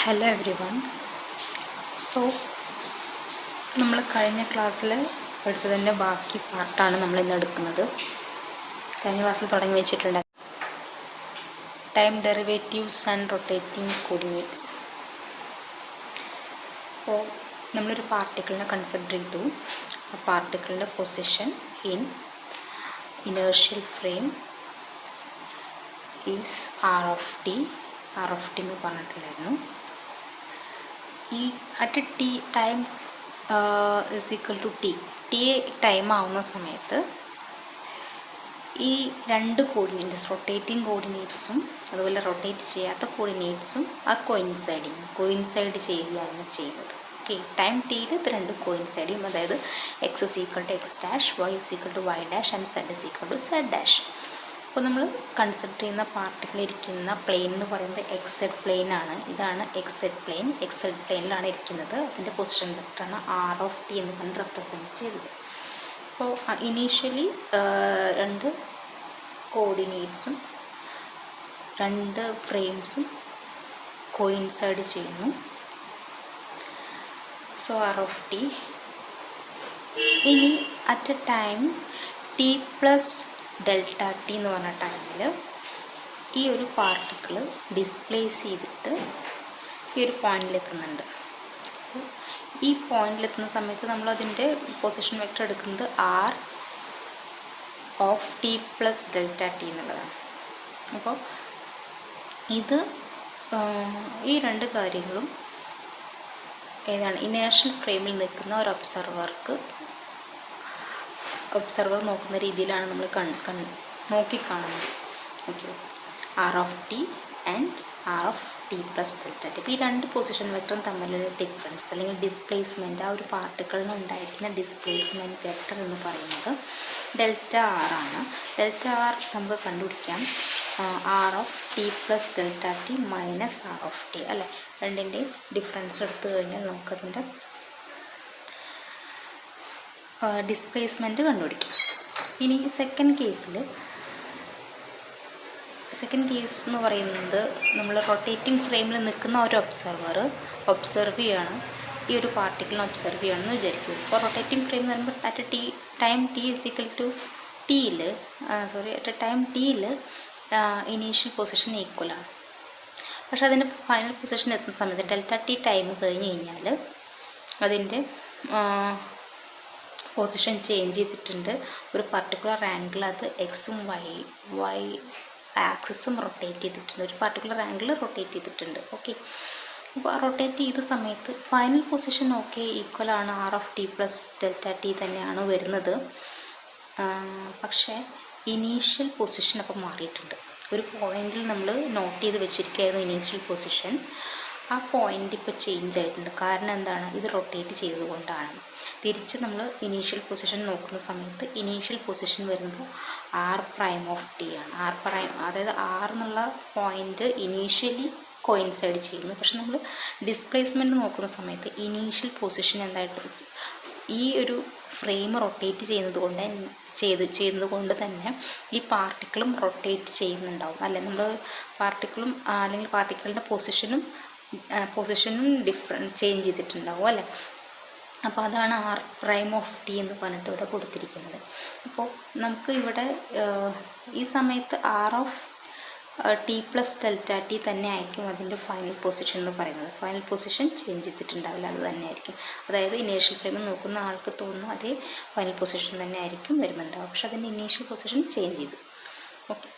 Hello every one. So നമ്മൾ കഴിഞ്ഞ ക്ലാസ്സിൽ എടുത്തതിൻ്റെ ബാക്കി പാർട്ടാണ് നമ്മളിന്ന് എടുക്കുന്നത്. കഴിഞ്ഞ ക്ലാസ്സിൽ തുടങ്ങി വെച്ചിട്ടുണ്ട് time derivatives and rotating coordinates. അപ്പോൾ നമ്മളൊരു പാർട്ടിക്കിളിനെ കൺസിഡർ ചെയ്തു. ആ പാർട്ടിക്കിളിൻ്റെ position in inertial frame is R of T എന്ന് പറഞ്ഞിട്ടുണ്ടായിരുന്നു. ഈ at T time is equal to T time ആവുന്ന സമയത്ത് ഈ രണ്ട് കോർഡിനേറ്റ്സ്, റൊട്ടേറ്റിംഗ് കോർഡിനേറ്റ്സും അതുപോലെ റൊട്ടേറ്റ് ചെയ്യാത്ത കോർഡിനേറ്റ്സും ആ കോയിൻസൈഡ് ചെയ്യുകയാണ് ചെയ്യുന്നത്. ഓക്കെ, ടൈം ടിയിൽ ഇത് രണ്ടും കോയിൻസൈഡ് ചെയ്യും. അതായത് x is equal to x dash, y is equal to y dash and z is equal to z dash. അപ്പോൾ നമ്മൾ കൺസിഡർ ചെയ്യുന്ന പാർട്ടിക്കിൾ ഇരിക്കുന്ന പ്ലെയിൻ എന്ന് പറയുന്നത് എക്സെഡ് പ്ലെയിൻ ആണ്. ഇതാണ് എക്സെഡ് പ്ലെയിൻ. എക്സെഡ് പ്ലെയിനിലാണ് ഇരിക്കുന്നത്. അതിൻ്റെ പൊസിഷൻ വെക്ടറാണ് ആർ ഓഫ് ടി എന്ന് പറഞ്ഞ് റെപ്രസെൻറ്റ് ചെയ്തത്. അപ്പോൾ ഇനീഷ്യലി രണ്ട് കോർഡിനേറ്റ്സും രണ്ട് ഫ്രെയിംസും കോയിൻസൈഡ് ചെയ്യുന്നു. So R of T. ഇനി at a time T plus delta T എന്ന് പറഞ്ഞ ടൈമിൽ ഈ ഒരു പാർട്ടിക്കിൾ ഡിസ്പ്ലേസ് ചെയ്തിട്ട് ഈ ഒരു പോയിന്റിലെത്തുന്നുണ്ട്. ഈ പോയിന്റിലെത്തുന്ന സമയത്ത് നമ്മളതിൻ്റെ പൊസിഷൻ വെക്ടർ എടുക്കുന്നത് r of T plus delta t എന്നുള്ളതാണ്. അപ്പോൾ ഇത് ഈ രണ്ട് കാര്യങ്ങളും ഏതാണ് ഇനേർഷ്യൽ ഫ്രെയിമിൽ നിൽക്കുന്ന ഒരു ഒബ്സർവർ നോക്കുന്ന രീതിയിലാണ് നമ്മൾ നോക്കിക്കാണുന്നത്. Okay, r of t and r of T plus delta t. ഈ രണ്ട് പൊസിഷൻ വെക്ടറും തമ്മിലുള്ള ഡിഫറൻസ് അല്ലെങ്കിൽ ഡിസ്പ്ലേസ്മെൻറ്റ്, ആ ഒരു പാർട്ടിക്കിളിന് ഉണ്ടായിരിക്കുന്ന ഡിസ്പ്ലേസ്മെൻറ്റ് വെക്ടർ എന്ന് പറയുന്നത് ഡെൽറ്റ ആർ ആണ്. ഡെൽറ്റ ആർ നമുക്ക് കണ്ടുപിടിക്കാം r of T plus delta t minus R of t അല്ലേ. രണ്ടിൻ്റെയും ഡിഫറൻസ് എടുത്തു കഴിഞ്ഞാൽ നമുക്കതിൻ്റെ ഡിസ്പ്ലേസ്മെൻറ്റ് കണ്ടുപിടിക്കാം. ഇനി സെക്കൻഡ് കേസ് എന്ന് പറയുന്നത് നമ്മൾ റൊട്ടേറ്റിംഗ് ഫ്രെയിമിൽ നിൽക്കുന്ന ഒരു ഒബ്സർവ് ചെയ്യാണ്, ഈ ഒരു പാർട്ടിക്കിളിനെ ഒബ്സർവ് ചെയ്യണമെന്ന് വിചാരിക്കും. അപ്പോൾ റൊട്ടേറ്റിംഗ് ഫ്രെയിം എന്ന് പറയുമ്പോൾ at time t is equal to time ടിയിൽ ഇനീഷ്യൽ പൊസിഷൻ ഈക്വലാണ്. പക്ഷേ അതിൻ്റെ ഫൈനൽ പൊസിഷൻ എത്തുന്ന സമയത്ത് ഡെൽറ്റ ടി ടൈം കഴിഞ്ഞ് കഴിഞ്ഞാൽ അതിൻ്റെ പൊസിഷൻ ചേഞ്ച് ചെയ്തിട്ടുണ്ട്. ഒരു പർട്ടിക്കുലർ ആംഗിൾ അത് എക്സും വൈ ആക്സിസും റൊട്ടേറ്റ് ചെയ്തിട്ടുണ്ട്. ഒരു പർട്ടിക്കുലർ ആംഗിൾ റൊട്ടേറ്റ് ചെയ്തിട്ടുണ്ട്. ഓക്കെ, അപ്പോൾ റൊട്ടേറ്റ് ചെയ്ത സമയത്ത് ഫൈനൽ പൊസിഷൻ ഈക്വലാണ്, R of T plus delta T തന്നെയാണ് വരുന്നത്. പക്ഷേ ഇനീഷ്യൽ പൊസിഷൻ അപ്പോൾ മാറിയിട്ടുണ്ട്. ഒരു പോയിന്റിൽ നമ്മൾ നോട്ട് ചെയ്ത് വെച്ചിരിക്കുകയായിരുന്നു ഇനീഷ്യൽ പൊസിഷൻ. ആ പോയിൻ്റ് ഇപ്പോൾ ചേഞ്ച് ആയിട്ടുണ്ട്. കാരണം എന്താണ്? ഇത് റൊട്ടേറ്റ് ചെയ്തുകൊണ്ടാണ്. തിരിച്ച് നമ്മൾ ഇനീഷ്യൽ പൊസിഷൻ നോക്കുന്ന സമയത്ത് ഇനീഷ്യൽ പൊസിഷൻ വരുന്നത് ആർ പ്രൈം ഓഫ് ടി ആണ്. അതായത് ആർ എന്നുള്ള പോയിൻ്റ് ഇനീഷ്യലി കോയിൻസൈഡ് ചെയ്യുന്നു. പക്ഷെ നമ്മൾ ഡിസ്പ്ലേസ്മെൻറ്റ് നോക്കുന്ന സമയത്ത് ഇനീഷ്യൽ പൊസിഷൻ എന്തായിട്ട് ഈ ഒരു ഫ്രെയിം റൊട്ടേറ്റ് ചെയ്യുന്നത് കൊണ്ട് തന്നെ ഈ പാർട്ടിക്കിളും റൊട്ടേറ്റ് ചെയ്യുന്നുണ്ടാവും അല്ലെ. നമ്മൾ അല്ലെങ്കിൽ പാർട്ടിക്കിളിൻ്റെ പൊസിഷനും ചേഞ്ച് ചെയ്തിട്ടുണ്ടാവും അല്ലേ. അപ്പോൾ അതാണ് ആർ പ്രൈം ഓഫ് ടി എന്ന് പറഞ്ഞിട്ട് ഇവിടെ കൊടുത്തിരിക്കുന്നത്. അപ്പോൾ നമുക്ക് ഇവിടെ ഈ സമയത്ത് r of T plus delta t തന്നെ ആയിരിക്കും അതിൻ്റെ ഫൈനൽ പൊസിഷൻ എന്ന് പറയുന്നത്. ഫൈനൽ പൊസിഷൻ ചേഞ്ച് ചെയ്തിട്ടുണ്ടാവില്ല, അത് തന്നെ ആയിരിക്കും. അതായത് ഇനീഷ്യൽ ഫ്രെയിമിൽ നോക്കുന്ന ആൾക്ക് തോന്നുന്നു അതേ ഫൈനൽ പൊസിഷൻ തന്നെ ആയിരിക്കും വരുന്നുണ്ടാവും. പക്ഷെ അതിൻ്റെ ഇനീഷ്യൽ പൊസിഷൻ ചേഞ്ച് ചെയ്തു. ഓക്കെ,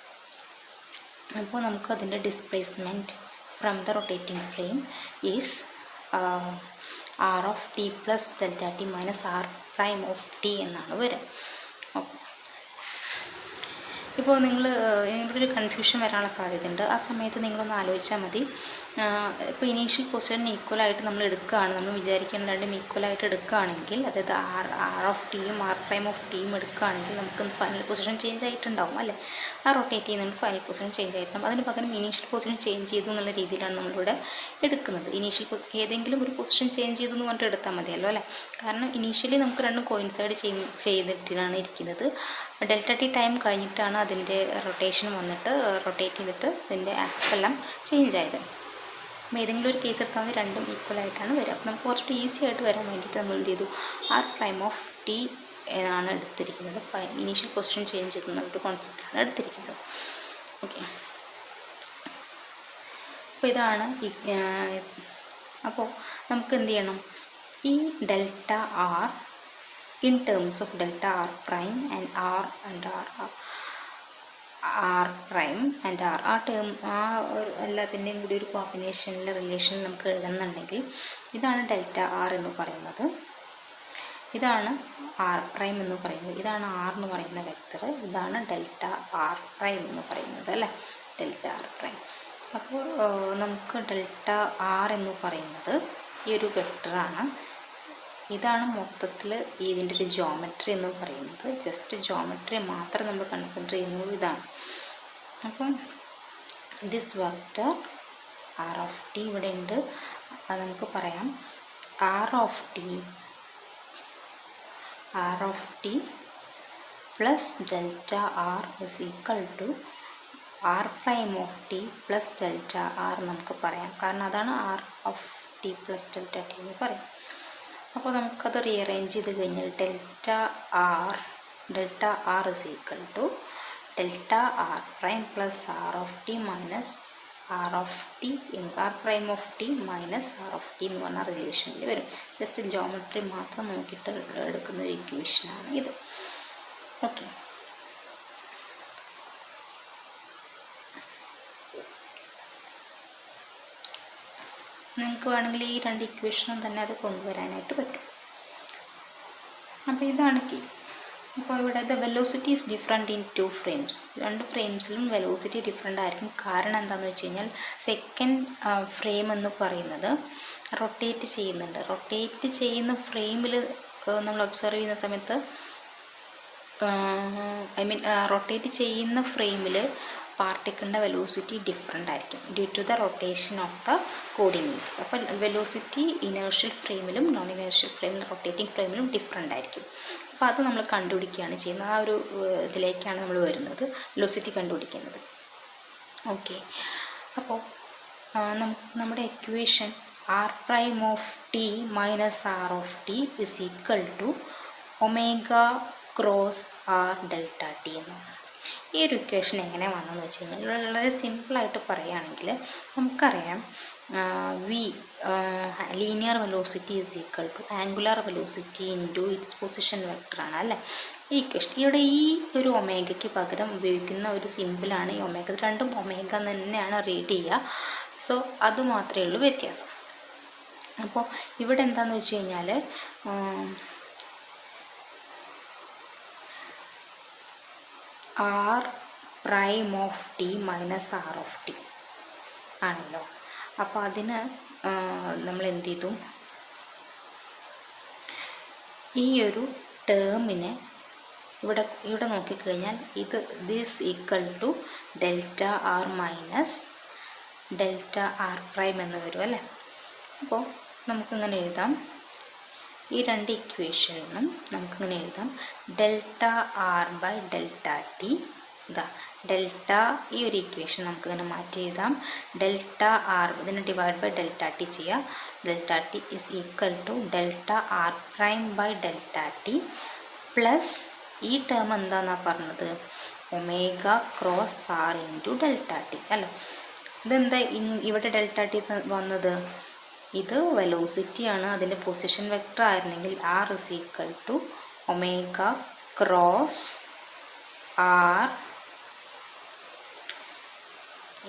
അപ്പോൾ നമുക്ക് അതിൻ്റെ displacement from the rotating frame is R of T plus delta t minus r prime of t എന്നാണ് വരിക. ഓക്കെ, ഇപ്പോൾ ഇവിടെ ഒരു കൺഫ്യൂഷൻ വരാനുള്ള സാധ്യതയുണ്ട്. ആ സമയത്ത് നിങ്ങളൊന്ന് ആലോചിച്ചാൽ മതി. ഇപ്പോൾ ഇനീഷ്യൽ പൊസിഷൻ ഈക്വലായിട്ട് നമ്മൾ എടുക്കുകയാണ്, നമ്മൾ വിചാരിക്കുന്ന രണ്ടും ഈക്വലായിട്ട് എടുക്കുകയാണെങ്കിൽ, അതായത് ആർ ഓഫ് ടിയും ആർ പ്രൈം ഓഫ് ടിയും എടുക്കുകയാണെങ്കിൽ നമുക്ക് ഫൈനൽ പൊസിഷൻ ചേഞ്ച് ആയിട്ടുണ്ടാവും അല്ലേ. ആ റൊട്ടേറ്റ് ചെയ്യുന്നുണ്ട്, ഫൈനൽ പൊസിഷൻ ചേഞ്ച് ആയിട്ടുണ്ടാവും. അതിന് പകരം ഇനീഷ്യൽ പൊസിഷൻ ചേഞ്ച് ചെയ്തു എന്നുള്ള രീതിയിലാണ് നമ്മളിവിടെ എടുക്കുന്നത്. ഏതെങ്കിലും ഒരു പൊസിഷൻ ചേഞ്ച് ചെയ്തു എന്ന് പറഞ്ഞിട്ട് എടുത്താൽ മതിയല്ലോ അല്ലേ. കാരണം ഇനീഷ്യലി നമുക്ക് രണ്ടും കോയിൻസൈഡ് ചെയ്തിട്ടാണ് ഇരിക്കുന്നത്. ഡെൽറ്റ ടി ടൈം കഴിഞ്ഞിട്ടാണ് അതിൻ്റെ റൊട്ടേഷൻ വന്നിട്ട് റൊട്ടേറ്റ് ചെയ്തിട്ട് അതിൻ്റെ ആക്സ് എല്ലാം ചേഞ്ച് ആയത്. ഏതെങ്കിലും ഒരു കേസ് എടുത്താൽ മതി, രണ്ടും ഈക്വൽ ആയിട്ടാണ് വരിക. അപ്പോൾ നമുക്ക് കുറച്ചുകൂടി ഈസി ആയിട്ട് വരാൻ വേണ്ടിയിട്ട് നമ്മൾ എന്ത് ചെയ്തു, ആർ പ്രൈം ഓഫ് ടി ആണ് എടുത്തിരിക്കുന്നത്. ഇനീഷ്യൽ പൊസിഷൻ ചേഞ്ച് ചെയ്യുന്ന ഒരു കോൺസെപ്റ്റാണ് എടുത്തിരിക്കുന്നത്. ഓക്കെ, അപ്പോൾ ഇതാണ്. അപ്പോൾ നമുക്ക് എന്ത് ചെയ്യണം, ഈ delta r in terms of delta R prime and r prime and r, ആ ടേം എല്ലാത്തിൻ്റെയും കൂടി ഒരു കോമ്പിനേഷനിലെ റിലേഷൻ നമുക്ക് എഴുതുന്നുണ്ടെങ്കിൽ ഇതാണ് ഡെൽറ്റ ആർ എന്ന് പറയുന്നത്, ഇതാണ് ആർ പ്രൈം എന്ന് പറയുന്നത്, ഇതാണ് ആർ എന്ന് പറയുന്ന വെക്ടർ, ഇതാണ് ഡെൽറ്റ ആർ പ്രൈം എന്ന് പറയുന്നത് അല്ലേ, ഡെൽറ്റ ആർ പ്രൈം. അപ്പോൾ നമുക്ക് ഡെൽറ്റ ആർ എന്ന് പറയുന്നത് ഈ ഒരു വെക്ടറാണ്. ഇതാണ് മൊത്തത്തിൽ ഇതിൻ്റെ ഒരു ജോമെട്രി എന്ന് പറയുന്നത്. ജസ്റ്റ് ജോമെട്രി മാത്രം നമ്മൾ കൺസിഡർ ചെയ്യുന്നത് ഇതാണ്. അപ്പം this vector r of t ഇവിടെ ഉണ്ട്. അത് നമുക്ക് പറയാം r of T plus delta r is equal to r prime of T plus delta r നമുക്ക് പറയാം. കാരണം അതാണ് r of T plus delta T എന്ന് പറയും. അപ്പോൾ നമുക്കത് റീഅറേഞ്ച് ചെയ്ത് കഴിഞ്ഞാൽ delta r is equal to delta R prime plus r of T minus r prime of T minus R of T എന്ന് പറഞ്ഞ റിലേഷനിൽ വരും. ജസ്റ്റ് ജോമെട്രി മാത്രം നോക്കിയിട്ട് എടുക്കുന്ന ഒരു ഇക്വേഷനാണ് ഇത്. ഓക്കെ, നിങ്ങൾക്ക് വേണമെങ്കിൽ ഈ രണ്ട് ഇക്വേഷനും തന്നെ അത് കൊണ്ടുവരാനായിട്ട് പറ്റും. അപ്പോൾ ഇതാണ് കേസ്. അപ്പോൾ ഇവിടെ the velocity is different in 2 frames. 2 ഫ്രെയിംസിലും വെലോസിറ്റി ഡിഫറെൻ്റ് ആയിരിക്കും. കാരണം എന്താണെന്ന് വെച്ച് കഴിഞ്ഞാൽ സെക്കൻഡ് ഫ്രെയിം എന്ന് പറയുന്നത് റൊട്ടേറ്റ് ചെയ്യുന്നുണ്ട്. റൊട്ടേറ്റ് ചെയ്യുന്ന ഫ്രെയിമിൽ നമ്മൾ ഒബ്സർവ് ചെയ്യുന്ന സമയത്ത് റൊട്ടേറ്റ് ചെയ്യുന്ന ഫ്രെയിമിൽ പാർട്ടിക്കിളിൻ്റെ വെലോസിറ്റി ഡിഫറെൻ്റ് ആയിരിക്കും due to the rotation of the coordinates. അപ്പോൾ വെലോസിറ്റി ഇനേർഷ്യൽ ഫ്രെയിമിലും നോൺ ഇനേർഷ്യൽ ഫ്രെയിമിലും റൊട്ടേറ്റിംഗ് ഫ്രെയിമിലും ഡിഫറെൻ്റ് ആയിരിക്കും. അപ്പോൾ അത് നമ്മൾ കണ്ടുപിടിക്കുകയാണ് ചെയ്യുന്നത്. ആ ഒരു ഇതിലേക്കാണ് നമ്മൾ വരുന്നത്, വെലോസിറ്റി കണ്ടുപിടിക്കുന്നത്. ഓക്കെ, അപ്പോൾ നമ്മുടെ equation R prime of T minus R of T is equal to omega cross R delta T എന്നാണ്. ഈ ഒരു ഇക്വേഷൻ എങ്ങനെ വന്നെന്ന് വെച്ച് കഴിഞ്ഞാൽ വളരെ സിമ്പിളായിട്ട് പറയുകയാണെങ്കിൽ നമുക്കറിയാം V linear velocity is equal to angular velocity into its position വെക്ടറാണ് അല്ലേ ഈ ഇക്വേഷൻ. ഇവിടെ ഈ ഒരു ഒമേഗയ്ക്ക് പകരം ഉപയോഗിക്കുന്ന ഒരു സിമ്പിളാണ് ഈ ഒമേഗ. രണ്ടും ഒമേഗ തന്നെയാണ് റീഡ് ചെയ്യുക. സോ അത് മാത്രമേ ഉള്ളൂ വ്യത്യാസം. അപ്പോൾ ഇവിടെ എന്താണെന്ന് വെച്ച് കഴിഞ്ഞാൽ R prime of T minus R of T ആണല്ലോ. അപ്പോൾ അതിന് നമ്മൾ എന്ത് ചെയ്തു, ഈ ഒരു ടേമിനെ ഇവിടെ നോക്കിക്കഴിഞ്ഞാൽ this equal to delta R minus delta R prime എന്ന് വരും അല്ലേ. അപ്പോൾ നമുക്കിങ്ങനെ എഴുതാം, ഈ രണ്ട് ഇക്വേഷനിൽ നിന്നും നമുക്കിങ്ങനെ എഴുതാം delta R by delta T. Delta ഈ ഒരു ഇക്വേഷൻ നമുക്കിങ്ങനെ മാറ്റി എഴുതാം. ഡെൽറ്റ ആർ ഇതിനെ ഡിവൈഡ് ബൈ ഡെൽറ്റ ടി ചെയ്യുക. Delta T is equal to delta R prime by delta T plus ഈ ടേം എന്താണെന്നാണ് പറഞ്ഞത്, omega cross R into delta T അല്ലേ. ഇതെന്താ ഇവിടെ ഡെൽറ്റ ടി വന്നത്, ഇത് വെലോസിറ്റിയാണ്. അതിൻ്റെ പൊസിഷൻ വെക്ടർ ആയിരുന്നെങ്കിൽ R is equal to omega cross R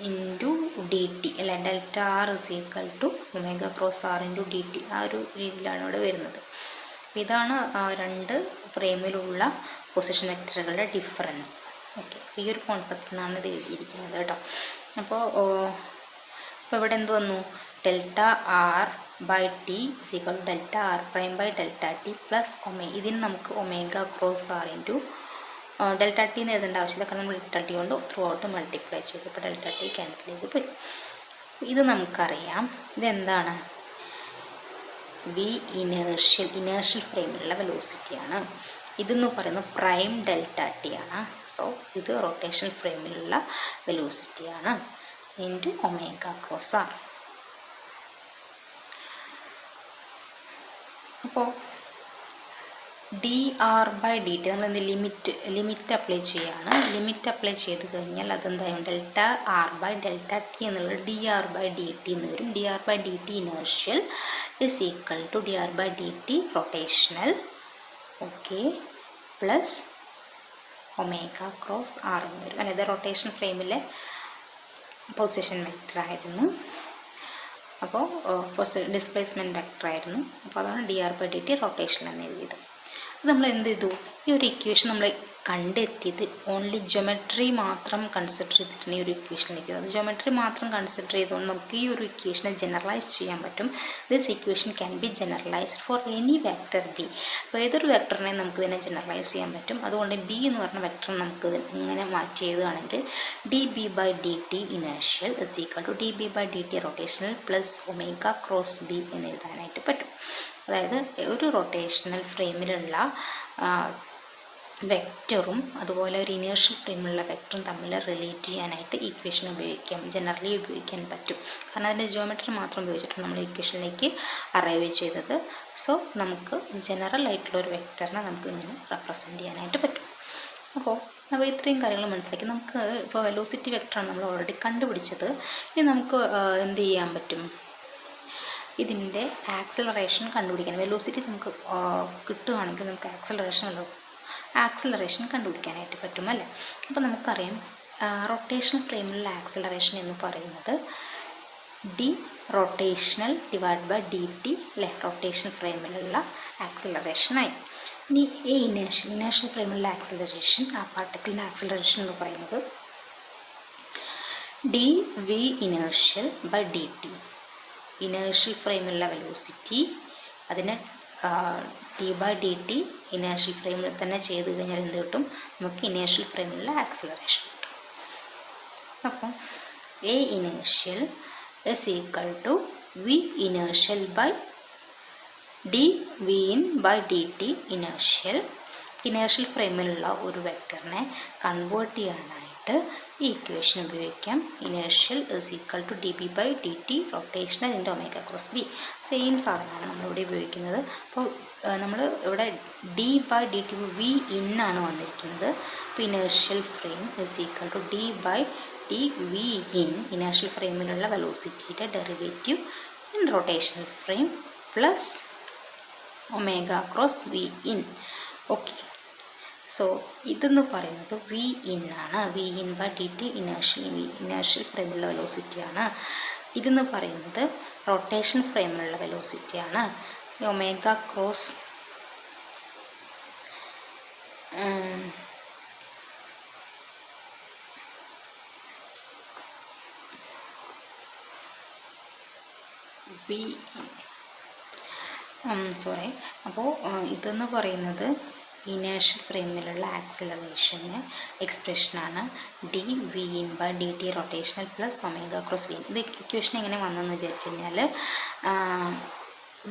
into D T അല്ലെ. Delta r is equal to omega cross R into D T. ആ ഒരു രീതിയിലാണ് ഇവിടെ വരുന്നത്. ഇതാണ് രണ്ട് ഫ്രെയിമിലുള്ള പൊസിഷൻ വെക്ടറുകളുടെ ഡിഫറൻസ്. ഓക്കെ, ഈ ഒരു കോൺസെപ്റ്റിൽ നിന്നാണ് ഇത് എഴുതിയിരിക്കുന്നത് കേട്ടോ. അപ്പോൾ ഇവിടെ എന്ത് വന്നു, delta R by T is equal to delta R prime by delta T plus ഇതിന് നമുക്ക് omega cross R into delta T എന്ന് എഴുതേണ്ട ആവശ്യമില്ല, കാരണം നമ്മൾ ഡെൽറ്റ ടി കൊണ്ട് ത്രൂ ഔട്ട് മൾട്ടിപ്ലൈ ചെയ്തു. ഇപ്പോൾ ഡെൽറ്റ ടി ക്യാൻസൽ ചെയ്ത് പോയി. ഇത് നമുക്കറിയാം, ഇതെന്താണ്, വി ഇനേർഷ്യൽ ഫ്രെയിമിലുള്ള വെലോസിറ്റിയാണ്. ഇതെന്ന് പറയുന്നത് പ്രൈം ഡെൽറ്റ ടി ആണ്. സോ ഇത് റൊട്ടേഷൻ ഫ്രെയിമിലുള്ള വെലോസിറ്റിയാണ് ഇൻറ്റു ഒമേഗ ക്രോസ് ആർ. അപ്പോൾ dr/dt നമ്മൾ എന്ത് ലിമിറ്റ് അപ്ലൈ ചെയ്യുകയാണ്. ലിമിറ്റ് അപ്ലൈ ചെയ്ത് കഴിഞ്ഞാൽ അതെന്തായാലും Δr/Δt എന്നുള്ളത് dr/dt എന്ന് വരും. dr/dt inertial is equal to dr/dt rotational okay plus omega cross R എന്ന് വരും. അതായത് റൊട്ടേഷൻ ഫ്രെയിമിലെ പൊസിഷൻ വെക്ടർ ആയിരുന്നു. അപ്പോൾ ഡിസ്പ്ലേസ്മെൻറ്റ് വെക്ടർ ആയിരുന്നു. അപ്പോൾ അതാണ് dr/dt റൊട്ടേഷൻ എന്ന് എഴുതിയത്. അത് നമ്മൾ എന്ത് ചെയ്തു, ഈ ഒരു ഇക്വേഷൻ നമ്മൾ കണ്ടെത്തിയത് ഓൺലി ജോമെട്രി മാത്രം കൺസിഡർ ചെയ്തിട്ടാണ് ഈ ഒരു ഇക്വേഷനിലേക്ക്. അത് ജോമെട്രി മാത്രം കൺസിഡർ ചെയ്തുകൊണ്ട് നമുക്ക് ഈ ഒരു ഇക്വേഷനെ ജനറലൈസ് ചെയ്യാൻ പറ്റും. This equation can be generalised for any vector B. അപ്പോൾ ഏതൊരു വെക്ടറിനെ നമുക്ക് ഇതിനെ ജനറലൈസ് ചെയ്യാൻ പറ്റും. അതുകൊണ്ട് ബി എന്ന് പറഞ്ഞ വെക്ടർ നമുക്ക് ഇങ്ങനെ മാറ്റി എഴുതുകയാണെങ്കിൽ dB/dt inertial is equal to dB/dt rotational plus omega cross B എന്ന് എഴുതാനായിട്ട് പറ്റും. അതായത് ഒരു റൊട്ടേഷണൽ ഫ്രെയിമിലുള്ള വെക്റ്ററും അതുപോലെ ഒരു ഇനേർഷ്യൽ ഫ്രെയിമിലുള്ള വെക്റ്ററും തമ്മിൽ റിലേറ്റ് ചെയ്യാനായിട്ട് ഇക്വേഷൻ ഉപയോഗിക്കാം, ജനറലി ഉപയോഗിക്കാൻ പറ്റും. കാരണം അതിൻ്റെ ജിയോമെട്രി മാത്രം ഉപയോഗിച്ചിട്ടാണ് നമ്മൾ ഇക്വേഷനിലേക്ക് അറൈവ് ചെയ്തത്. സോ നമുക്ക് ജനറൽ ആയിട്ടുള്ള ഒരു വെക്റ്ററിനെ നമുക്ക് ഇങ്ങനെ റെപ്രസെൻറ്റ് ചെയ്യാനായിട്ട് പറ്റും. അപ്പോൾ ഇത്രയും കാര്യങ്ങൾ മനസ്സിലാക്കി. നമുക്ക് ഇപ്പോൾ വെലോസിറ്റി വെക്റ്ററാണ് നമ്മൾ ഓൾറെഡി കണ്ടുപിടിച്ചത്. ഇനി നമുക്ക് എന്ത് ചെയ്യാൻ പറ്റും, ഇതിൻ്റെ ആക്സിലറേഷൻ കണ്ടുപിടിക്കാൻ. വെലോസിറ്റി നമുക്ക് കിട്ടുകയാണെങ്കിൽ നമുക്ക് ആക്സിലറേഷൻ കണ്ടുപിടിക്കാനായിട്ട് പറ്റും അല്ലേ. അപ്പോൾ നമുക്കറിയാം റൊട്ടേഷണൽ ഫ്രെയിമിലുള്ള ആക്സിലറേഷൻ എന്ന് പറയുന്നത് ഡി റൊട്ടേഷണൽ /dt അല്ലേ, റൊട്ടേഷൻ ഫ്രെയിമിലുള്ള ആക്സിലറേഷനായി. ഇനി ഇനേർഷ്യൽ ഫ്രെയിമിലുള്ള ആക്സിലറേഷൻ, ആ പാർട്ടിക്കിളിൻ്റെ ആക്സിലറേഷൻ എന്ന് പറയുന്നത് dv inertial/dt. ഇനേർഷ്യൽ ഫ്രെയിമിലുള്ള വെലോസിറ്റി അതിനെ d/dt ഇനേർഷ്യൽ ഫ്രെയിമിൽ തന്നെ ചെയ്ത് കഴിഞ്ഞാൽ എന്ത് കിട്ടും, നമുക്ക് ഇനേർഷ്യൽ ഫ്രെയിമിലുള്ള ആക്സിലറേഷൻ കിട്ടും. അപ്പം A inertial is equal to V inertial by dV/dt inertial. Inertial ഫ്രെയിമിലുള്ള ഒരു വെക്ടറിനെ കൺവേർട്ട് ചെയ്യാനായിട്ട് ഈ ഇക്വേഷൻ ഉപയോഗിക്കാം. Inertial is equal to dB/dt rotational into omega cross B. Same സാധനമാണ് നമ്മളിവിടെ ഉപയോഗിക്കുന്നത്. അപ്പോൾ നമ്മൾ ഇവിടെ d/dt V ഇന്നാണ് വന്നിരിക്കുന്നത്. അപ്പോൾ inertial frame is equal to d/dV in, inertial ഫ്രെയിമിലുള്ള വെലോസിറ്റിയുടെ derivative in rotational frame plus omega cross V in. Okay, so ഇതെന്ന് പറയുന്നത് V ഇൻ ആണ്. V in/dt ഇനേർഷ്യൽ ഫ്രെയിമിലുള്ള വെലോസിറ്റിയാണ്. ഇതെന്ന് പറയുന്നത് റൊട്ടേഷൻ ഫ്രെയിമിലുള്ള വെലോസിറ്റിയാണ്. Omega cross V sorry. അപ്പോൾ ഇതെന്ന് പറയുന്നത് ഇനേർഷ്യൽ ഫ്രെയിമിലുള്ള ആക്സിലറേഷന് എക്സ്പ്രഷനാണ് dV in/dt rotational plus omega cross V. ഇത് ഇക്വേഷൻ എങ്ങനെ വന്നെന്ന് വിചാരിച്ചു കഴിഞ്ഞാൽ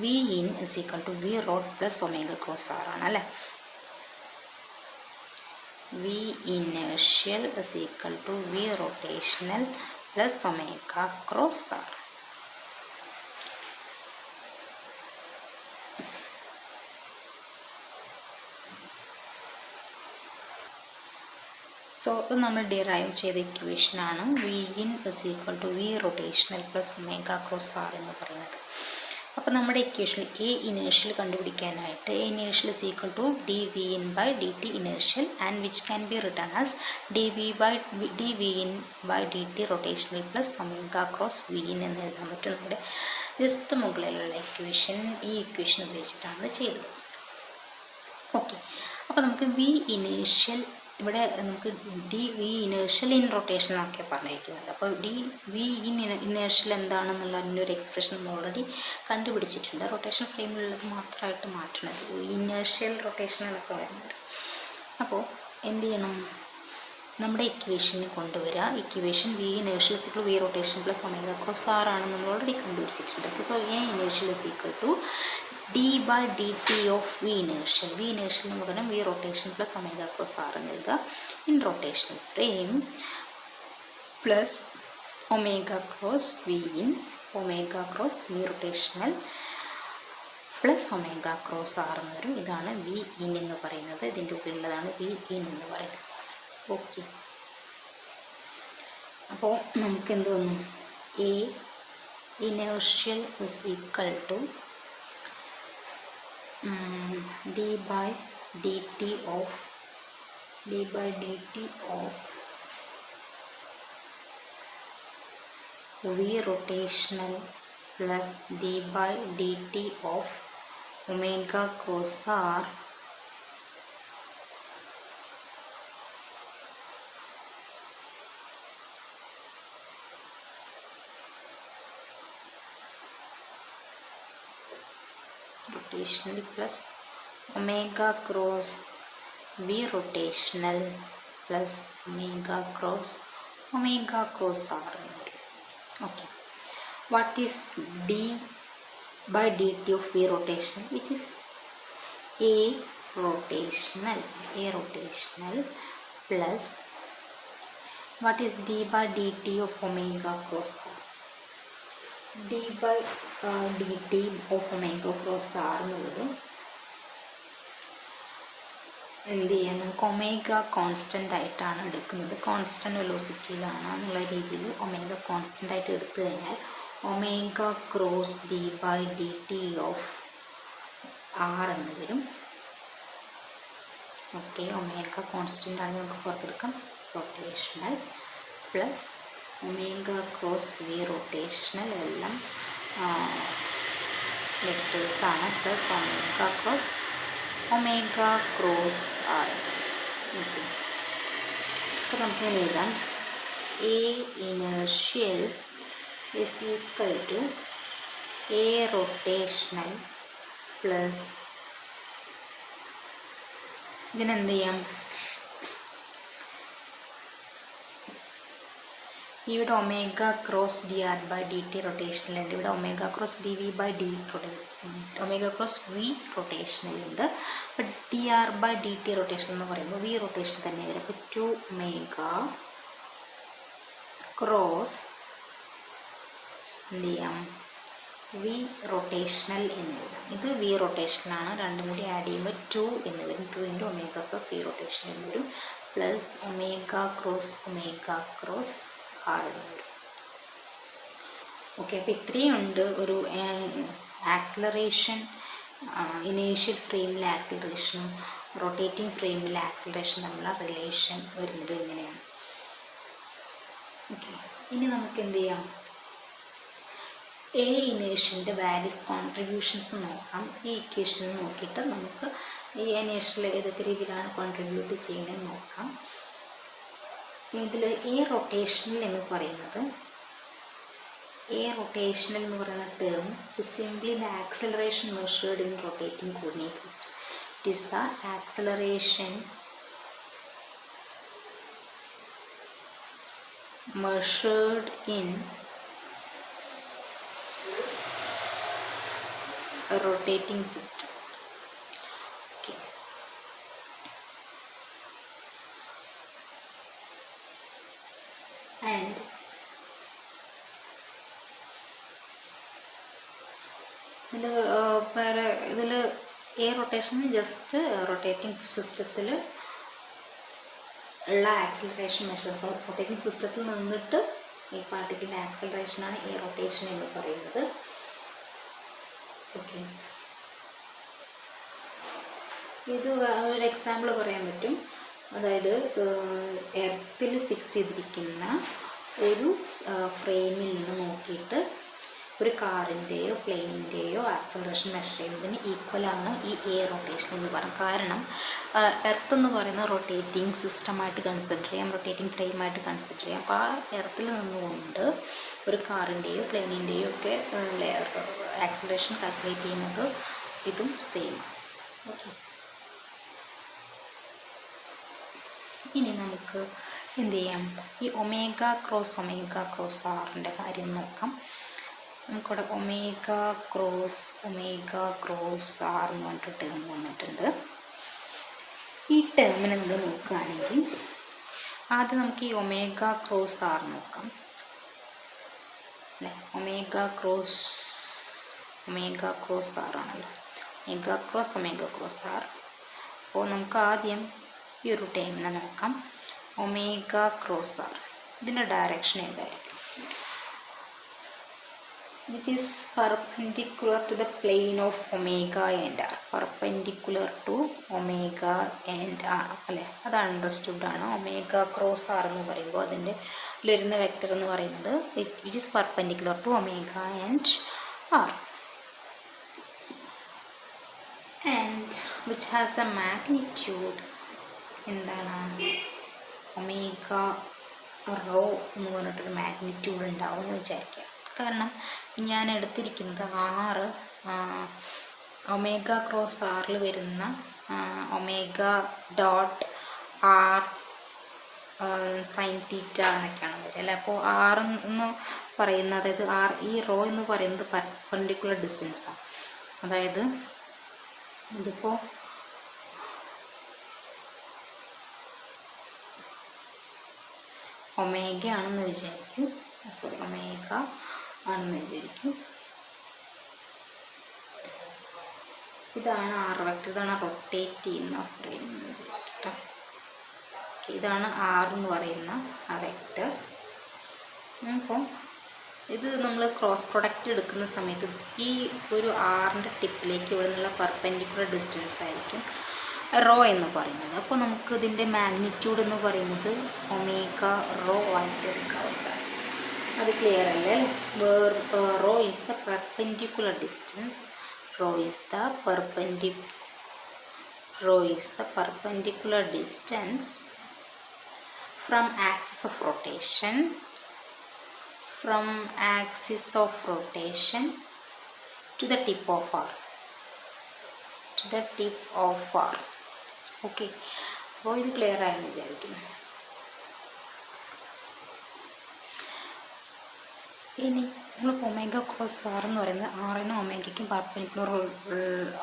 V in is equal to V rot plus omega cross R ആണ് അല്ലേ. V inertial is equal to V rotational plus omega cross R. So ഇത് നമ്മൾ derive ചെയ്ത ഇക്വേഷനാണ് V in is equal to V rotational plus omega cross R എന്ന് പറയുന്നത്. അപ്പോൾ നമ്മുടെ ഇക്വേഷനിൽ A ഇനേർഷ്യൽ കണ്ടുപിടിക്കാനായിട്ട് A inertial is equal to dV in/dt inertial and which can be written as dV in/dt rotational plus omega cross V in എന്ന് എഴുതാൻ പറ്റും. നമ്മുടെ ജസ്റ്റ് മുകളിലുള്ള ഇക്വേഷൻ ഈ ഇക്വേഷൻ ഉപയോഗിച്ചിട്ടാണ് ചെയ്തത്. ഓക്കെ, അപ്പോൾ നമുക്ക് V ഇനേർഷ്യൽ ഇവിടെ നമുക്ക് dV ഇനേർഷ്യൽ ഇൻ റൊട്ടേഷൻ എന്നൊക്കെ പറഞ്ഞിരിക്കുന്നത്. അപ്പോൾ dV ഇനേർഷ്യൽ എന്താണെന്നുള്ള അതിൻ്റെ ഒരു എക്സ്പ്രഷൻ നമ്മൾ ഓൾറെഡി കണ്ടുപിടിച്ചിട്ടുണ്ട്. റൊട്ടേഷൻ ഫ്രെയിമിലുള്ളത് മാത്രമായിട്ട് മാറ്റണത് ഇനേർഷ്യൽ റൊട്ടേഷൻ എന്നൊക്കെ വരുന്നുണ്ട്. അപ്പോൾ എന്ത് ചെയ്യണം, നമ്മുടെ ഇക്വേഷന് കൊണ്ടുവരിക. Equation V inertial is equal to V rotation plus omega cross R ആണെന്ന് നമ്മൾ ഓൾറെഡി കണ്ടുപിടിച്ചിട്ടുണ്ട്. So A inertial is equal to d/dt of V inertial. V ഇനേർഷ്യലിന് പകരം V rotation plus omega cross R എന്ന് എഴുതുക in rotational frame plus omega cross V in omega cross V rotational plus omega cross R എന്ന് വരും. ഇതാണ് V in എന്ന് പറയുന്നത്. ഇതിൻ്റെ ഉള്ളിലുള്ളതാണ് വി ഇൻ എന്ന് പറയുന്നത്. ഓക്കെ, അപ്പോൾ നമുക്ക് എന്ത് വന്നു? A inertial is equal to d by dt of v rotational plus d by dt of omega cos r rotational plus omega cross v rotational plus omega cross r. Okay, what is d by dt of v rotational? It is a rotational plus what is d by dt of omega cross r? d by dt of omega cross r എന്നുള്ളത് എന്ത് ചെയ്യാൻ നമുക്ക് omega constant ആയിട്ടാണ് എടുക്കുന്നത്. Constant വെലോസിറ്റിയിലാണ് എന്നുള്ള രീതിയിൽ omega constant ആയിട്ട് എടുത്തു കഴിഞ്ഞാൽ omega cross D by D T of R എന്ന് വരും. ഓക്കെ, ഒമേഗ കോൺസ്റ്റൻ്റ് ആണ് നമുക്ക് പുറത്തെടുക്കാം. Rotational plus omega cross V rotational എല്ലാം ലെറ്റേഴ്സാണ്. Plus omega cross R. Okay, അപ്പോൾ നമുക്ക് എഴുതാം A inertial is equal to A rotational plus ഇതിനെന്ത് ചെയ്യാം? ഇവിടെ omega cross D R by D T rotational ഉണ്ട്. ഇവിടെ omega cross D V by D omega cross V rotational ഉണ്ട്. അപ്പോൾ D R by D T rotation എന്ന് പറയുമ്പോൾ V rotation തന്നെ വരും. അപ്പോൾ 2 ഒമേഗ ക്രോസ് എന്ത് ചെയ്യാം? വി റൊട്ടേഷണൽ എന്ന് എഴുതാം. ഇത് വി റൊട്ടേഷനാണ്. രണ്ടും കൂടി ആഡ് ചെയ്യുമ്പോൾ 2 എന്ന് വരും. 2 into omega cross V rotation എന്ന് വരും. പ്ലസ് ഒമേഗ ക്രോസ് ആർ എന്ന് വരും. ഓക്കെ, അപ്പോൾ ഇത്രയും ഉണ്ട് ഒരു ആക്സിലറേഷൻ, ഇനീഷ്യൽ ഫ്രെയിമിലെ ആക്സിലറേഷനും റൊട്ടേറ്റിംഗ് ഫ്രെയിമിലെ ആക്സിലറേഷൻ തമ്മിലുള്ള റിലേഷൻ വരുന്നത് ഇങ്ങനെയാണ്. ഓക്കെ, ഇനി നമുക്ക് എന്ത് ചെയ്യാം? എ ഇനേഷ്യൻ്റെ വാരിയസ് കോൺട്രിബ്യൂഷൻസ് നോക്കാം. ഈ ഇക്വേഷൻ നോക്കിയിട്ട് നമുക്ക് ഈ ഇനേഷ്യൽ ഏതൊക്കെ രീതിയിലാണ് കോൺട്രിബ്യൂട്ട് ചെയ്യുന്നതെന്ന് നോക്കാം. ഇതിൽ എ റൊട്ടേഷണൽ എന്ന് പറയുന്നത് term is simply the acceleration measured in rotating coordinate system. It is the acceleration measured in a rotating system. Okay. And ഇതിൽ എ റൊട്ടേഷൻ ജസ്റ്റ് റൊട്ടേറ്റിംഗ് സിസ്റ്റത്തിൽ ഉള്ള ആക്സിലറേഷൻ മെഷർ. റൊട്ടേറ്റിംഗ് സിസ്റ്റത്തിൽ നിന്നിട്ട് ഈ പാർട്ടിക്കിളിൻ്റെ ആക്സിലറേഷനാണ് എ റൊട്ടേഷൻ എന്ന് പറയുന്നത്. ഓക്കെ, ഇത് ഒരു എക്സാമ്പിൾ പറയാൻ പറ്റും. അതായത് എർത്തിൽ ഫിക്സ് ചെയ്തിരിക്കുന്ന ഒരു ഫ്രെയിമിൽ നിന്ന് നോക്കിയിട്ട് ഒരു കാറിൻ്റെയോ പ്ലെയിനിൻ്റെയോ ആക്സലറേഷൻ മെഷർ ചെയ്യുന്നതിന് ഈക്വലാണ് ഈ എ റൊട്ടേഷൻ എന്ന് പറയും. കാരണം എർത്ത് എന്ന് പറയുന്ന റൊട്ടേറ്റിംഗ് സിസ്റ്റമായിട്ട് കൺസിഡർ ചെയ്യാം, റൊട്ടേറ്റിംഗ് ഫ്രെയിമായിട്ട് കൺസിഡർ ചെയ്യാം. അപ്പോൾ ആ എർത്തിൽ നിന്നുകൊണ്ട് ഒരു കാറിൻ്റെയോ പ്ലെയിനിൻ്റെയോ ഒക്കെ ആക്സലറേഷൻ കാൽക്കുലേറ്റ് ചെയ്യുന്നത് ഇതും സെയിം. ഓക്കെ, ഇനി നമുക്ക് എന്ത് ചെയ്യാം? ഈ ഒമേഗ ക്രോസ് ആറിൻ്റെ കാര്യം നോക്കാം. നമുക്കിവിടെ ഒമേഗ ക്രോസ് ആർ എന്ന് പറഞ്ഞിട്ട് ടേം വന്നിട്ടുണ്ട്. ഈ ടേമിനെ നമ്മൾ നോക്കുകയാണെങ്കിൽ ആദ്യം നമുക്ക് ഈ ഒമേഗ ക്രോസ് ആർ നോക്കാം അല്ലേ. ഒമേഗ ക്രോസ് ആർ ആണല്ലോ. Omega cross R. അപ്പോൾ നമുക്ക് ആദ്യം ഈ ഒരു ടേമിനെ നോക്കാം. ഒമേഗ ക്രോസ് ആർ ഇതിൻ്റെ ഡയറക്ഷൻ എന്തായിരിക്കും? Which is perpendicular to the plane of omega and r. Perpendicular to omega and r അല്ലേ? അത് അണ്ടർസ്റ്റുഡ് ആണ്. ഒമേഗ ക്രോസ് ആർ എന്ന് പറയുമ്പോൾ അതിൻ്റെ വരുന്ന വെക്റ്റർ എന്ന് പറയുന്നത് which is perpendicular to omega and R and which has a magnitude എന്താണ്? ഒമേഗ റോ എന്ന് പറഞ്ഞിട്ടൊരു മാഗ്നിറ്റ്യൂഡ് ഉണ്ടാവും എന്ന് വിചാരിക്കുക. കാരണം ഞാൻ എടുത്തിരിക്കുന്നത് ഒമേഗ ക്രോസ് ആറിൽ വരുന്ന omega dot R sine theta എന്നൊക്കെയാണ് വരിക അല്ലേ. അപ്പോൾ ആർ എന്ന് പറയുന്നത്, അതായത് ആർ ഈ റോ എന്ന് പറയുന്നത് പെർപെൻഡിക്കുലർ ഡിസ്റ്റൻസാണ്. അതായത് ഇതിപ്പോൾ ഒമേഗ ആണെന്ന് വിചാരിക്കും. ഒമേഗ ആണെന്ന് വിചാരിക്കും. ഇതാണ് ആർ വെക്റ്റർ, ഇതാണ് റൊട്ടേറ്റ് ചെയ്യുന്ന ഫ്രെയിം എന്ന് വിചാരിക്കട്ടോ. ഇതാണ് ആർ എന്ന് പറയുന്ന ആ വെക്റ്റർ. അപ്പോൾ ഇത് നമ്മൾ ക്രോസ് പ്രൊഡക്റ്റ് എടുക്കുന്ന സമയത്ത് ഈ ഒരു ആറിൻ്റെ ടിപ്പിലേക്ക് ഇവിടെ നിന്നുള്ള പെർപെൻഡിക്കുലർ ഡിസ്റ്റൻസ് ആയിരിക്കും റോ എന്ന് പറയുന്നത്. അപ്പോൾ നമുക്ക് ഇതിൻ്റെ മാഗ്നിറ്റ്യൂഡ് എന്ന് പറയുന്നത് ഒമേഗ റോ ആയിട്ട് എടുക്കാവുന്നതാണ്. അത് ക്ലിയർ അല്ലേ? Rho is the perpendicular distance. Rho is the perpendicular distance from axis of rotation to the tip of R. Okay, അപ്പോൾ ഇത് ക്ലിയർ ആയെന്ന് വിചാരിക്കുന്നു. ഇനി നമ്മൾ ഒമേഗ ക്രോസ് ആർ എന്ന് പറയുന്നത് ആറിനും ഒമേഗയ്ക്കും പെർപെൻഡിക്കുലർ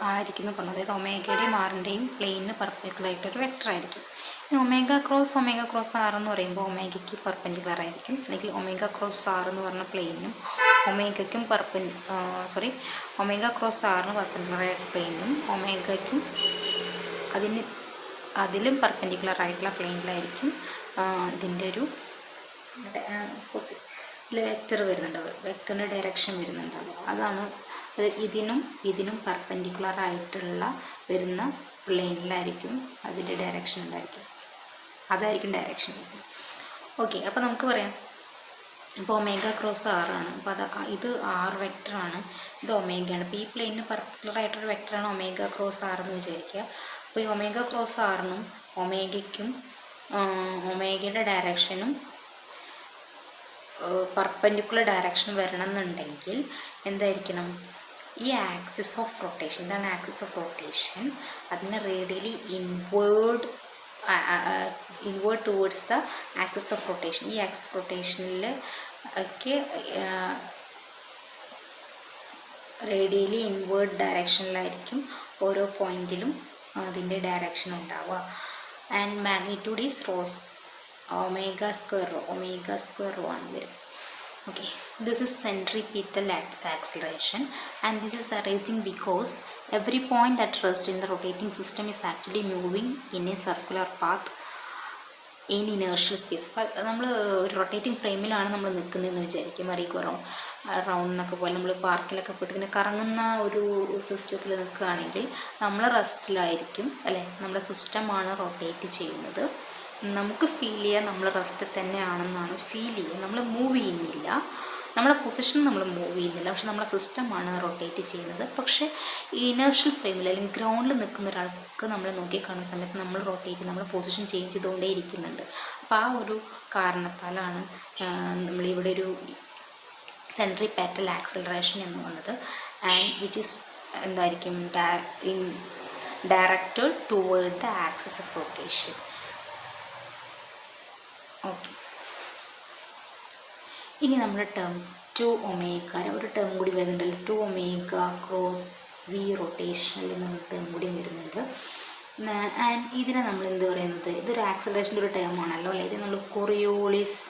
ആയിരിക്കുന്നു പറഞ്ഞത്. അതായത് ഒമേഗയുടെയും ആറിൻ്റെയും പ്ലെയിനിന് പെർപെൻഡിക്കുലർ ആയിട്ടൊരു വെക്റ്റർ ആയിരിക്കും. ഇനി ഒമേഗ ക്രോസ് ആർ എന്ന് പറയുമ്പോൾ ഒമേഗയ്ക്ക് പെർപെൻഡിക്കുലർ ആയിരിക്കും. അല്ലെങ്കിൽ ഒമേഗ ക്രോസ് ആർ എന്ന് പറഞ്ഞ പ്ലെയിനും ഒമേഗയ്ക്കും ഒമേഗ ക്രോസ് ആറിന് പെർപെൻഡിക്കുലർ ആയിട്ട് പ്ലെയിനും ഒമേഗയ്ക്കും അതിലും പെർപെൻഡിക്കുലർ ആയിട്ടുള്ള പ്ലെയിനിലായിരിക്കും ഇതിൻ്റെ ഒരു വെക്റ്റർ വരുന്നുണ്ടാവും, വെക്റ്ററിൻ്റെ ഡയറക്ഷൻ വരുന്നുണ്ടാവും. അതാണ് ഇതിനും പെർപെൻഡിക്കുലർ ആയിട്ടുള്ള വരുന്ന പ്ലെയിനിലായിരിക്കും അതിൻ്റെ ഡയറക്ഷൻ ഉണ്ടായിരിക്കും. അതായിരിക്കും ഡയറക്ഷൻ. ഓക്കെ, അപ്പോൾ നമുക്ക് പറയാം ഇപ്പോൾ ഒമേഗ ക്രോസ് ആറാണ്. അപ്പോൾ ഇത് ആർ വെക്റ്ററാണ്, ഇത് ഒമേഗയാണ്. അപ്പോൾ ഈ പ്ലെയിനിന് പെർപെൻഡിക്കുലർ ആയിട്ടൊരു വെക്റ്ററാണ് ഒമേഗ ക്രോസ് ആർ എന്ന് വിചാരിക്കുക. അപ്പോൾ ഈ ഒമേഗ ക്രോസ് ആറിനും ഒമേഗയ്ക്കും ഒമേഗയുടെ ഡയറക്ഷനും പെർപെൻഡിക്കുലർ ഡയറക്ഷൻ വരണമെന്നുണ്ടെങ്കിൽ എന്തായിരിക്കണം? ഈ ആക്സിസ് ഓഫ് റൊട്ടേഷൻ, ഇതാണ് ആക്സിസ് ഓഫ് റൊട്ടേഷൻ, അതിന് radially inward towards the axis of rotation. ഈ ആക്സിസ് ഓഫ് റൊട്ടേഷനിൽ ഒക്കെ റേഡിയലി ഇൻവേർഡ് ഡയറക്ഷനിലായിരിക്കും ഓരോ പോയിന്റിലും അതിൻ്റെ ഡയറക്ഷൻ ഉണ്ടാവുക. And magnitude is omega square rho ആണ് വരും. Okay, this is centripetal acceleration, and this is arising because every point at rest in the rotating system is actually moving in a circular path in inertial space. നമ്മൾ ഒരു rotating ഫ്രെയിമിലാണ് നമ്മൾ നിൽക്കുന്നതെന്ന് വിചാരിക്കും. റൗണ്ടിനൊക്കെ പോലെ നമ്മൾ പാർക്കിലൊക്കെ പോയിട്ട് ഇങ്ങനെ കറങ്ങുന്ന ഒരു സിസ്റ്റത്തിൽ നിൽക്കുകയാണെങ്കിൽ നമ്മൾ റെസ്റ്റിലായിരിക്കും അല്ലേ. നമ്മുടെ സിസ്റ്റമാണ് റൊട്ടേറ്റ് ചെയ്യുന്നത്. നമുക്ക് ഫീൽ ചെയ്യുക നമ്മൾ റെസ്റ്റ് തന്നെയാണെന്നാണ് ഫീൽ ചെയ്യുക. നമ്മൾ മൂവ് ചെയ്യുന്നില്ല, നമ്മുടെ പൊസിഷൻ നമ്മൾ മൂവ് ചെയ്യുന്നില്ല, പക്ഷെ നമ്മുടെ സിസ്റ്റമാണ് റൊട്ടേറ്റ് ചെയ്യുന്നത്. പക്ഷേ ഇനേർഷ്യൽ ഫ്രെയിമിൽ അല്ലെങ്കിൽ ഗ്രൗണ്ടിൽ നിൽക്കുന്ന ഒരാൾക്ക് നമ്മൾ നോക്കിക്കാണുന്ന സമയത്ത് നമ്മൾ റൊട്ടേറ്റ് ചെയ്ത് നമ്മുടെ പൊസിഷൻ ചേഞ്ച് ചെയ്തുകൊണ്ടേ ഇരിക്കുന്നുണ്ട്. അപ്പോൾ ആ ഒരു കാരണത്താലാണ് നമ്മളിവിടെ ഒരു സെൻട്രിപെറ്റൽ ആക്സിലറേഷൻ എന്ന് വന്നത്. ആൻഡ് വിച്ച് ഈസ് എന്തായിരിക്കും? Directed toward the axis of rotation. Okay, ഇനി നമ്മുടെ ടേം 2ω ഒരു ടേം കൂടി വരുന്നുണ്ടല്ലോ. 2ω ക്രോസ് വി റൊട്ടേഷനിൽ നമ്മൾ ടേം കൂടി വരുന്നുണ്ട്. ആൻഡ് ഇതിനെ നമ്മൾ എന്ത് പറയുന്നത്? ഇതൊരു ആക്സിലറേഷൻ്റെ ഒരു ടേം ആണല്ലോ അല്ലേ. ഇത് നമ്മൾ കൊറിയോളിസ്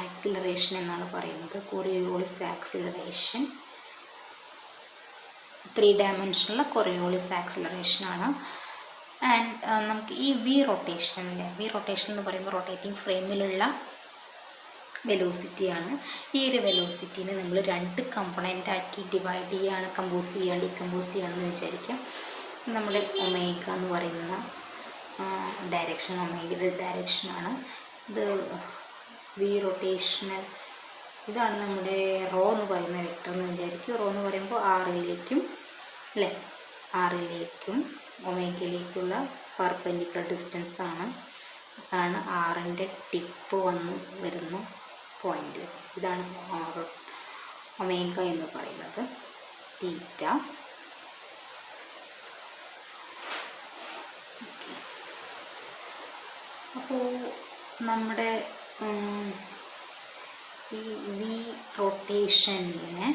ആക്സിലറേഷൻ എന്നാണ് പറയുന്നത്. കൊറിയോളിസ് ആക്സിലറേഷൻ 3 ഡയമെൻഷനുള്ള കൊറിയോളിസ് ആക്സിലറേഷനാണ്. ആൻഡ് നമുക്ക് ഈ വി റൊട്ടേഷൻ എന്ന് പറയുമ്പോൾ റൊട്ടേറ്റിംഗ് ഫ്രെയിമിലുള്ള വെലോസിറ്റിയാണ്. ഈ ഒരു വെലോസിറ്റിനെ നമ്മൾ 2 കമ്പോണൻ്റാക്കി ഡിവൈഡ് ചെയ്യുകയാണ്, കമ്പോസ് ചെയ്യുകയാണെന്ന് വിചാരിക്കാം. നമ്മുടെ ഒമേഗ എന്ന് പറയുന്ന ഡയറക്ഷൻ, ഒമേഗയുടെ ഡയറക്ഷനാണ്. ഇത് വി റൊട്ടേഷണൽ, ഇതാണ് നമ്മുടെ റോ എന്ന് പറയുന്ന വെക്ടർ എന്ന് വിചാരിക്കും. റോ എന്ന് പറയുമ്പോൾ ആറിലേക്കും ഒമേഗയിലേക്കുള്ള പെർപെൻഡിക്കുലർ ഡിസ്റ്റൻസ് ആണ്. അതാണ് ആറിൻ്റെ ടിപ്പ് വരുന്ന പോയിന്റ്. ഇതാണ് ഒമേഗ എന്ന് പറയുന്നത്, തീറ്റ. അപ്പോൾ നമ്മുടെ ഈ വി റൊട്ടേഷനിനെ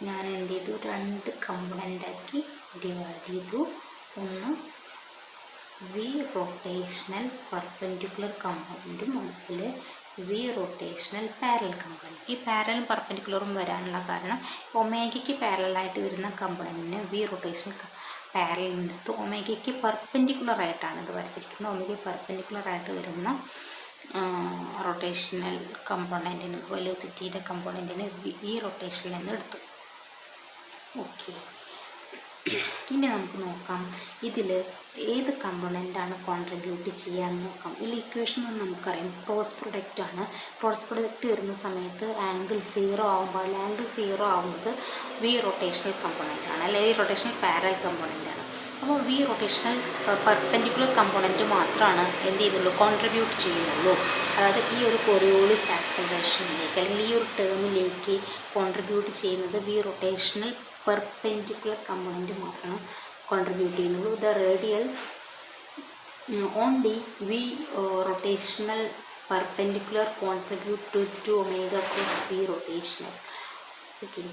ഞാൻ എന്ത് ചെയ്തു, 2 കമ്പോണൻ്റാക്കി ഡിവൈഡ് ചെയ്തു. ഒന്ന് വി റൊട്ടേഷണൽ പെർപെൻഡിക്കുലർ കമ്പോണൻറ്റും അതുപോലെ വി റൊട്ടേഷണൽ പാരലൽ കമ്പോണൻറ്റ്. ഈ പാരലും പെർപെൻഡിക്കുലറും വരാനുള്ള കാരണം ഒമേഗയ്ക്ക് പാരലായിട്ട് വരുന്ന കമ്പോണൻറ്റിന് വി റൊട്ടേഷണൽ പാരലിനടുത്ത് ഒമേഗയ്ക്ക് പെർപെൻഡിക്കുലറായിട്ടാണ് ഇത് വരച്ചിരിക്കുന്നത്. ഒമേഗയ്ക്ക് പെർപെൻഡിക്കുലറായിട്ട് വരുന്ന റൊട്ടേഷണൽ കമ്പോണൻറ്റിന്, വെലോസിറ്റിയുടെ കമ്പോണൻറ്റിന് വി റൊട്ടേഷനിൽ നിന്ന് എടുത്തു. ഓക്കെ, ഇനി നമുക്ക് നോക്കാം ഇതിൽ ഏത് കമ്പോണൻ്റാണ് കോൺട്രിബ്യൂട്ട് ചെയ്യാൻ നോക്കാം. ഈ ഇക്വേഷൻ നമുക്കറിയാം ക്രോസ് പ്രൊഡക്റ്റാണ്. ക്രോസ് പ്രൊഡക്റ്റ് വരുന്ന സമയത്ത് ആംഗിൾ 0 ആകുമ്പോൾ ആംഗിൾ 0 ആവുന്നത് വി റൊട്ടേഷണൽ കമ്പോണൻ്റാണ്, അല്ലെങ്കിൽ വി റൊട്ടേഷണൽ പാരലൽ കമ്പോണൻ്റാണ്. അപ്പോൾ വി റൊട്ടേഷണൽ പെർപെൻഡിക്കുലർ കമ്പോണൻറ്റ് മാത്രമാണ് എന്ത് ചെയ്യുന്നുള്ളൂ, കോൺട്രിബ്യൂട്ട് ചെയ്യുന്നുള്ളൂ. അതായത് ഈ ഒരു കൊറിയോളിസ് ആക്സിലറേഷനിലേക്ക് അല്ലെങ്കിൽ ഈ ഒരു ടേമിലേക്ക് കോൺട്രിബ്യൂട്ട് ചെയ്യുന്നത് വി റൊട്ടേഷണൽ പെർപെൻഡിക്കുലർ കമ്പോണൻറ്റ് മാത്രമാണ് കോൺട്രിബ്യൂട്ട് ചെയ്യുന്നുള്ളൂ. The radial only V rotational perpendicular contribute to omega plus V rotational. Okay,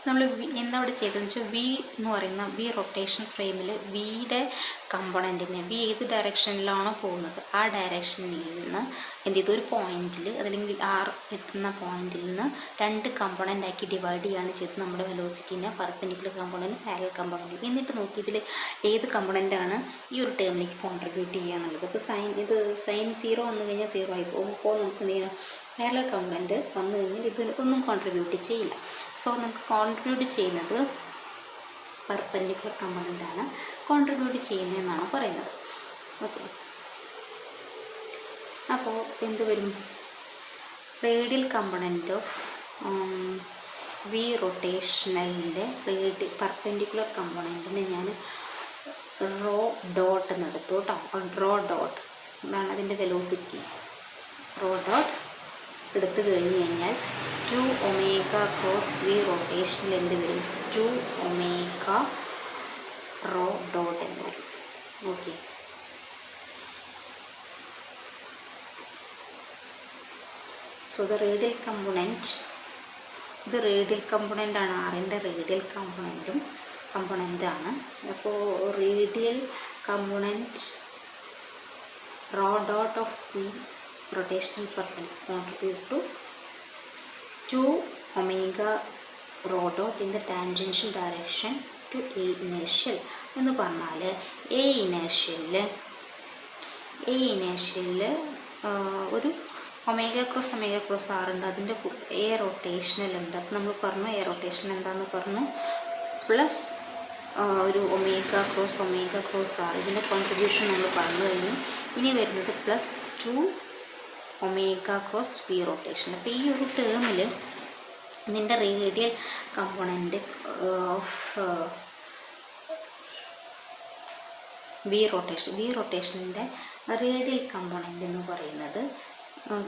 നമ്മൾ എന്താ ഇവിടെ ചെയ്തതെന്ന് വെച്ചാൽ വി എന്ന് പറയുന്ന വി റൊട്ടേഷൻ ഫ്രെയിമിൽ വിയുടെ കമ്പോണൻറ്റിനെ വി ഏത് ഡയറക്ഷനിലാണോ പോകുന്നത് ആ ഡയറക്ഷനിൽ നിന്ന് എന്ത് ചെയ്തു, ഒരു പോയിന്റിൽ അതല്ലെങ്കിൽ ആർ എത്തുന്ന പോയിന്റിൽ നിന്ന് 2 കമ്പോണൻ്റാക്കി ഡിവൈഡ് ചെയ്യുകയാണ് ചെയ്തത് നമ്മുടെ വെലോസിറ്റീനെ, പെർപെൻഡിക്കുലർ കമ്പോണൻറ്റ്, പാരലൽ കമ്പോണൻറ്റ്. എന്നിട്ട് നോക്കി ഇതിൽ ഏത് കമ്പോണൻ്റാണ് ഈ ഒരു ടേമിലേക്ക് കോൺട്രിബ്യൂട്ട് ചെയ്യുക എന്നുള്ളത്. ഇപ്പോൾ സൈൻ 0 വന്നു കഴിഞ്ഞാൽ 0 ആയി പോകും. അപ്പോൾ നമുക്ക് എന്ത് ചെയ്യണം, പാരലൽ കമ്പോണൻറ്റ് വന്നു കഴിഞ്ഞാൽ ഇത് ഒന്നും കോൺട്രിബ്യൂട്ട് ചെയ്യില്ല. സോ നമുക്ക് കോൺട്രിബ്യൂട്ട് ചെയ്യുന്നത് പെർപെൻഡിക്കുലർ കമ്പോണൻ്റാണ് കോൺട്രിബ്യൂട്ട് ചെയ്യുന്നതെന്നാണ് പറയുന്നത്. ഓക്കെ, അപ്പോൾ എന്ത് വരും, റേഡിയൽ കമ്പോണൻറ്റ് ഓഫ് വി റൊട്ടേഷണലിൻ്റെ പെർപെൻഡിക്കുലർ കമ്പോണൻറ്റിനെ ഞാൻ റോ ഡോട്ട് എന്നെടുത്തു കേട്ടോ. റോ ഡോട്ട് ഇതാണ് അതിൻ്റെ വെലോസിറ്റി. റോ ഡോട്ട് എടുത്തു കഴിഞ്ഞ് കഴിഞ്ഞാൽ 2 ഒമേഗ ക്രോസ് വി റൊട്ടേഷനിൽ എന്ത് വരും, 2 ഒമേഗ റോ ഡോട്ട് എന്ന് വരും. Okay, so the radial component, ഇത് റേഡിയൽ കമ്പോണൻ്റാണ്, ആറിൻ്റെ റേഡിയൽ കമ്പോണൻ്റാണ്. അപ്പോൾ radial component rho dot of V rotational perpendicular contribute to 2 omega rho dot in the tangential direction to A inertial. എന്ന് പറഞ്ഞാൽ A inertial ഒരു ഒമേഗ ക്രോസ് ആർ ഉണ്ട്, അതിൻ്റെ എ റൊട്ടേഷണൽ ഉണ്ട്. അത് നമ്മൾ പറഞ്ഞു എ റൊട്ടേഷൻ എന്താണെന്ന് പറഞ്ഞു, പ്ലസ് ഒരു ഒമേഗ ക്രോസ് ആർ, ഇതിൻ്റെ കോൺട്രിബ്യൂഷൻ നമ്മൾ പറഞ്ഞു കഴിഞ്ഞു. ഇനി വരുന്നത് plus 2 omega cross V rotation. അപ്പോൾ ഈ ഒരു ടേമിൽ ഇതിൻ്റെ റേഡിയൽ കമ്പോണൻറ്റ് ഓഫ് വി റൊട്ടേഷൻ്റെ റേഡിയൽ കമ്പോണൻറ്റ് എന്ന് പറയുന്നത്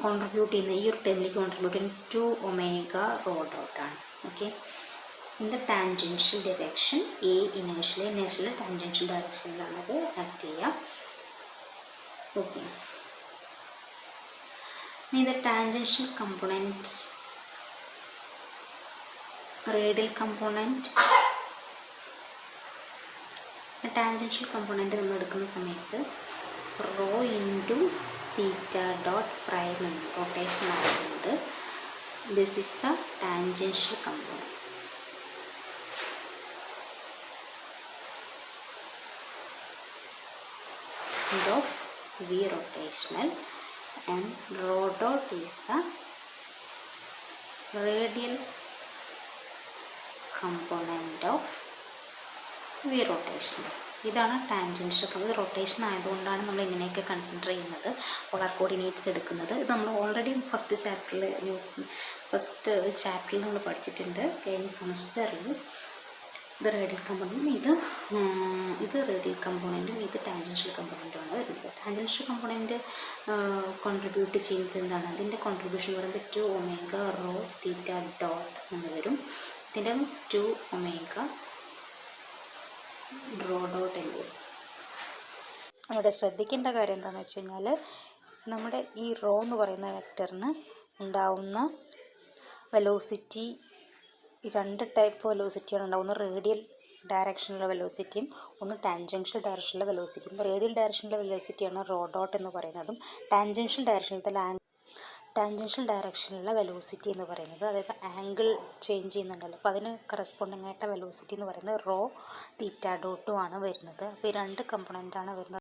കോൺട്രിബ്യൂട്ട് ചെയ്യുന്ന ഈ ഒരു ടേമിലേക്ക് കോൺട്രിബ്യൂട്ട് ചെയ്യുന്ന 2 ഒമേഗ റോ ഡോട്ടാണ്. Okay, in the tangential direction A inertial tangential ഡയറക്ഷനിലാണ് അത് ആക്ട് ചെയ്യുക. Okay, the tangential component, radial component, tangential component നമ്മൾ എടുക്കുന്ന സമയത്ത് rho into theta dot prime എന്ന് റൊട്ടേഷൻ ആയതുകൊണ്ട് this is the tangential component. of v rotational, and rho dot is the radial component of v rotational. ഇതാണ് tangential. ഇത് rotation ആയതുകൊണ്ടാണ് നമ്മൾ ഇങ്ങനെയൊക്കെ കൺസിഡർ ചെയ്യുന്നത്, പോളാർ കോർഡിനേറ്റ്സ് എടുക്കുന്നത്. ഇത് നമ്മൾ ഓൾറെഡി ഫസ്റ്റ് ചാപ്റ്ററിൽ നമ്മൾ പഠിച്ചിട്ടുണ്ട്, കഴിഞ്ഞ സെമസ്റ്ററിൽ. ഇത് റേഡിയൽ കമ്പോണൻറ്റും ഇത് റേഡിയൽ കമ്പോണൻറ്റും ഇത് ടാൻജൻഷ്യൽ കമ്പോണൻറ്റുമാണ് വരുന്നത്. ടാൻജൻഷ്യൽ കമ്പോണൻറ്റ് കോൺട്രിബ്യൂട്ട് ചെയ്യുന്നത് എന്താണ്? അതിൻ്റെ കോൺട്രിബ്യൂഷൻ പറയുമ്പോൾ 2 ഒമേഗ റോ തീറ്റ ഡോട്ട് എന്ന് വരും. ഇതിൻ്റെ 2 ഒമേഗ റോ ഡോട്ട് എന്ന് വരും. അവിടെ ശ്രദ്ധിക്കേണ്ട കാര്യം എന്താണെന്ന് വെച്ച് കഴിഞ്ഞാൽ, നമ്മുടെ ഈ റോ എന്ന് പറയുന്ന വെക്ടറിന് ഉണ്ടാവുന്ന വെലോസിറ്റി, 2 ടൈപ്പ് വെലോസിറ്റിയാണ് ഉണ്ടാവുന്നത്. റേഡിയൽ ഡയറക്ഷനിലുള്ള വെലോസിറ്റിയും ഒന്ന് ടാൻജൻഷ്യൽ ഡയറക്ഷനിലെ വെലോസിറ്റിയും. റേഡിയൽ ഡയറക്ഷനിലെ വെലോസിറ്റിയാണ് റോ ഡോട്ട് എന്ന് പറയുന്നതും ടാൻജൻഷ്യൽ ഡയറക്ഷനിലുള്ള വെലോസിറ്റി എന്ന് പറയുന്നത്, അതായത് ആംഗിൾ ചേഞ്ച് ചെയ്യുന്നുണ്ടല്ലോ, അപ്പോൾ അതിന് കറസ്പോണ്ടിങ് ആയിട്ട് വെലോസിറ്റി എന്ന് പറയുന്നത് റോ തീറ്റ ഡോട്ടും ആണ് വരുന്നത്. അപ്പോൾ ഈ 2 കമ്പോണൻ്റാണ് വരുന്നത്.